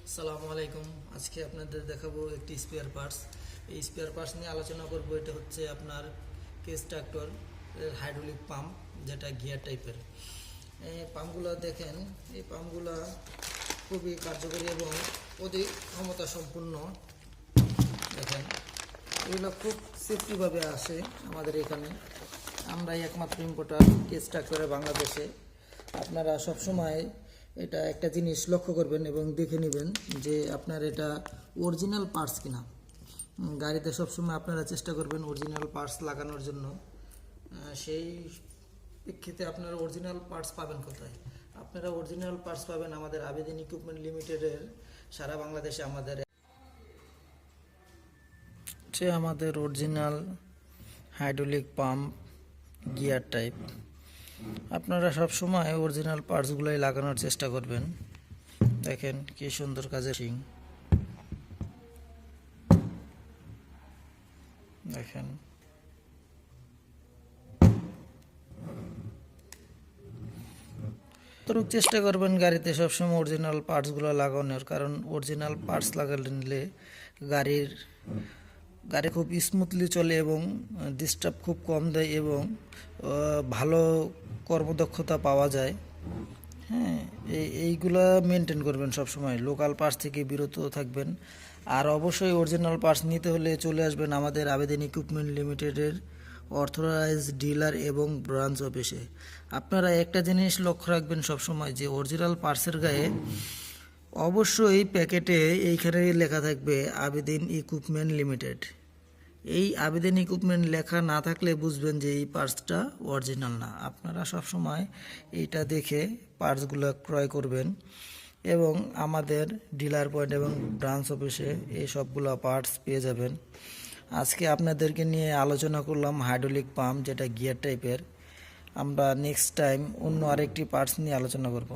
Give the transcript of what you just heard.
আসসালামু আলাইকুম। আজকে আপনাদের দেখাবো একটি স্পেয়ার পার্টস। এই স্পেয়ার পার্টস নিয়ে আলোচনা করব। এটা হচ্ছে আপনার কেস ট্রাক্টর হাইড্রোলিক পাম্প, যেটা গিয়ার টাইপের। এই পাম্পগুলো দেখেন, এই পাম্পগুলো খুবই কার্যকরী এবং অধিক ক্ষমতা সম্পন্ন। দেখেন, এগুলো খুব সেফটিভাবে আসে আমাদের এখানে। আমরাই একমাত্র ইম্পোর্টার কেস ট্রাক্টরে বাংলাদেশে। আপনারা সবসময় এটা একটা জিনিস লক্ষ্য করবেন এবং দেখে নেবেন যে আপনার এটা অরিজিনাল পার্টস কিনা। গাড়িতে সবসময় আপনারা চেষ্টা করবেন অরিজিনাল পার্টস লাগানোর জন্য। সেই প্রেক্ষিতে আপনারা অরিজিনাল পার্টস পাবেন কোথায়? আপনারা অরিজিনাল পার্টস পাবেন আমাদের আবেদিন ইকুইপমেন্ট লিমিটেডের। সারা বাংলাদেশে আমাদের original hydraulic pump gear type. আপনারা সব সময় অরিজিনাল পার্টসগুলোই লাগানোর চেষ্টা করবেন। দেখেন কি সুন্দর কাজের শিং। দেখেন, চেষ্টা করবেন গাড়িতে সবসময় অরিজিনাল পার্টসগুলো লাগানোর, কারণ অরিজিনাল পার্টস লাগালে গাড়ি খুব স্মুথলি চলে এবং ডিস্টার্ব খুব কম দেয় এবং ভালো কর্মদক্ষতা পাওয়া যায়। হ্যাঁ, এইগুলা মেনটেন করবেন সবসময়, লোকাল পার্টস থেকে বিরত থাকবেন। আর অবশ্যই অরিজিনাল পার্টস নিতে হলে চলে আসবেন আমাদের আবেদিন ইকুইপমেন্ট লিমিটেডের অথরাইজড ডিলার এবং ব্রাঞ্চ অফিসে। আপনারা একটা জিনিস লক্ষ্য রাখবেন সবসময়, যে অরিজিনাল পার্টসের গায়ে অবশ্যই প্যাকেটে এইখানে লেখা থাকবে আবেদিন ইকুইপমেন্ট লিমিটেড। এই আবেদন ইকুইপমেন্ট লেখা না থাকলে বুঝবেন যে এই পার্টসটা অরিজিনাল না। আপনারা সবসময় এইটা দেখে পার্টসগুলো ক্রয় করবেন এবং আমাদের ডিলার পয়েন্ট এবং ব্রাঞ্চ অফিসে এই সবগুলো পার্টস পেয়ে যাবেন। আজকে আপনাদেরকে নিয়ে আলোচনা করলাম হাইড্রোলিক পাম্প, যেটা গিয়ার টাইপের। আমরা নেক্সট টাইম অন্য আরেকটি পার্টস নিয়ে আলোচনা করব।